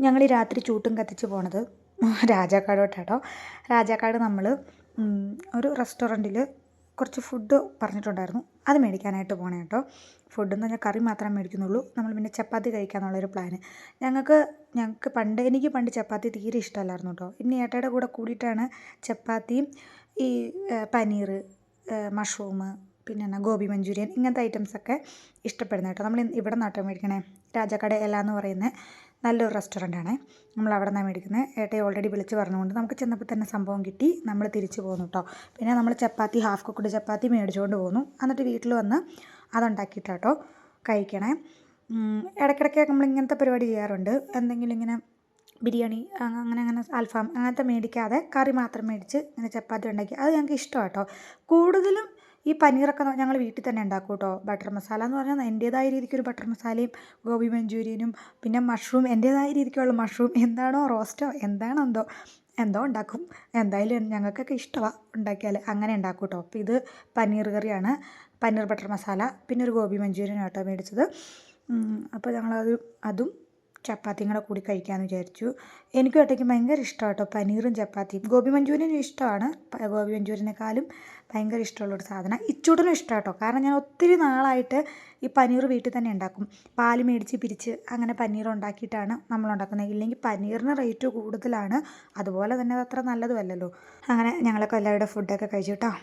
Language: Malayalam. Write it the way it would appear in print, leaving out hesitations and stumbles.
ഞങ്ങൾ ഈ രാത്രി ചൂട്ടും കത്തിച്ച് പോണത് രാജാക്കാടോട്ടാട്ടോ. രാജാക്കാട് നമ്മൾ ഒരു റെസ്റ്റോറൻറ്റിൽ കുറച്ച് ഫുഡ് പറഞ്ഞിട്ടുണ്ടായിരുന്നു, അത് മേടിക്കാനായിട്ട് പോകണം കേട്ടോ. ഫുഡ് എന്ന് പറഞ്ഞാൽ കറി മാത്രമേ മേടിക്കുന്നുള്ളൂ. നമ്മൾ പിന്നെ ചപ്പാത്തി കഴിക്കാമെന്നുള്ളൊരു പ്ലാന്. എനിക്ക് പണ്ട് ചപ്പാത്തി തീരെ ഇഷ്ടമല്ലായിരുന്നു കേട്ടോ. ഇനി ഏട്ടയുടെ കൂടെ കൂടിയിട്ടാണ് ചപ്പാത്തിയും ഈ പനീർ, മഷ്റൂം, പിന്നെ എന്നാ ഗോബി മഞ്ചൂരിയൻ ഇങ്ങനത്തെ ഐറ്റംസൊക്കെ ഇഷ്ടപ്പെടുന്നത് കേട്ടോ. നമ്മൾ ഇവിടെ നിന്നാട്ടോ മേടിക്കണേ. രാജാക്കട എന്ന് പറയുന്ന നല്ലൊരു റെസ്റ്റോറൻ്റാണ്. നമ്മൾ അവിടെ നിന്നാണ് മേടിക്കുന്നത്. ഏട്ടയെ ഓൾറെഡി വിളിച്ച് പറഞ്ഞുകൊണ്ട് നമുക്ക് ചെന്നപ്പോൾ തന്നെ സംഭവം കിട്ടി. നമ്മൾ തിരിച്ച് പോന്നു കേട്ടോ. പിന്നെ നമ്മൾ ചപ്പാത്തി, ഹാഫ് കുക്ക്ഡ് ചപ്പാത്തി മേടിച്ചുകൊണ്ട് പോന്നു. എന്നിട്ട് വീട്ടിൽ വന്ന് അതുണ്ടാക്കിയിട്ടാട്ടോ കഴിക്കണേ. ഇടയ്ക്കിടയ്ക്ക് നമ്മൾ ഇങ്ങനത്തെ പരിപാടി ചെയ്യാറുണ്ട്. എന്തെങ്കിലും ഇങ്ങനെ ബിരിയാണി അങ്ങനെ അൽഫാം അങ്ങനത്തെ മേടിക്കാതെ കറി മാത്രം മേടിച്ച് ഇങ്ങനെ ചപ്പാത്തി ഉണ്ടാക്കി അത് ഞങ്ങൾക്ക് ഇഷ്ടമാണ് കേട്ടോ. കൂടുതലും ഈ പനീറൊക്കെ ഞങ്ങൾ വീട്ടിൽ തന്നെ ഉണ്ടാക്കും കേട്ടോ. ബട്ടർ മസാല എന്ന് പറഞ്ഞാൽ എൻ്റേതായ രീതിക്കൊരു ബട്ടർ മസാലയും ഗോബി മഞ്ചൂരിയനും പിന്നെ മഷ്റൂം എൻ്റേതായ രീതിക്കുള്ള മഷ്റൂം എന്താണോ റോസ്റ്റോ എന്താണോ എന്തോ ഉണ്ടാക്കും. എന്തായാലും ഞങ്ങൾക്കൊക്കെ ഇഷ്ടമാണ് ഉണ്ടാക്കിയാൽ അങ്ങനെ ഉണ്ടാക്കും കേട്ടോ. അപ്പോൾ ഇത് പനീർ കറിയാണ്, പനീർ ബട്ടർ മസാല, പിന്നെ ഒരു ഗോബി മഞ്ചൂരിയൻ കേട്ടോ മേടിച്ചത്. അപ്പോൾ അതും ചപ്പാത്തിയും കൂടെ കൂടി കഴിക്കാമെന്ന് വിചാരിച്ചു. എനിക്കും ഏട്ടയ്ക്ക് ഭയങ്കര ഇഷ്ടമാണ് കേട്ടോ പനീറും ചപ്പാത്തിയും. ഗോബി മഞ്ചൂരിയനും ഇഷ്ടമാണ്. ഗോബി മഞ്ചൂരിയനേക്കാളും ഭയങ്കര ഇഷ്ടമുള്ളൊരു സാധനം. ഇച്ചൂട്ടനും ഇഷ്ടമാണ് കേട്ടോ. കാരണം ഞാൻ ഒത്തിരി നാളായിട്ട് ഈ പനീർ വീട്ടിൽ തന്നെ ഉണ്ടാക്കും. പാൽ മേടിച്ച് പിരിച്ച് അങ്ങനെ പനീർ ഉണ്ടാക്കിയിട്ടാണ് നമ്മൾ ഉണ്ടാക്കുന്നത്. ഇല്ലെങ്കിൽ പനീറിന് റേറ്റ് കൂടുതലാണ്, അതുപോലെ തന്നെ അത് അത്ര നല്ലതുമല്ലല്ലോ. അങ്ങനെ ഞങ്ങളൊക്കെ എല്ലാവരുടെ ഫുഡൊക്കെ കഴിച്ചു കേട്ടോ.